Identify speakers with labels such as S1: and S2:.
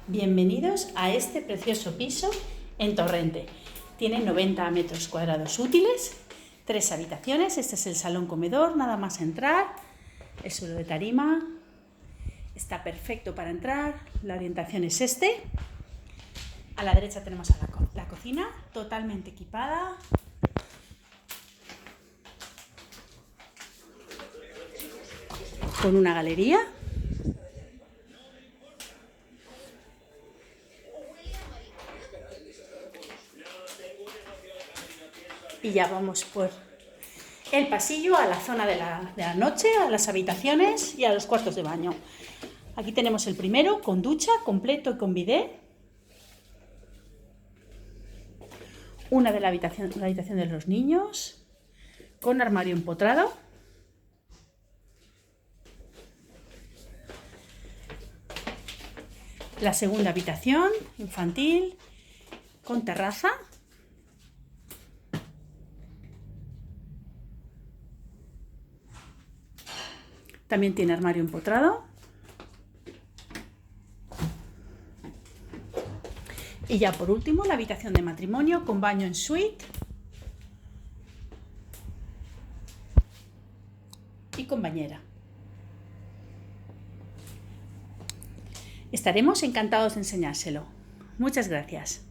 S1: Bienvenidos a este precioso piso en Torrente. Tiene 90 metros cuadrados útiles, 3 habitaciones. Este es el salón comedor, nada más entrar. El suelo de tarima está perfecto para entrar. La orientación es este. A la derecha tenemos a la cocina, totalmente equipada. Con una galería. Y ya vamos por el pasillo a la zona de la noche, a las habitaciones y a los cuartos de baño. Aquí tenemos el primero con ducha completo y con bidé. Una de la habitación de los niños con armario empotrado. La segunda habitación infantil con terraza. También tiene armario empotrado. Y ya por último, la habitación de matrimonio con baño en suite y con bañera. Estaremos encantados de enseñárselo. Muchas gracias.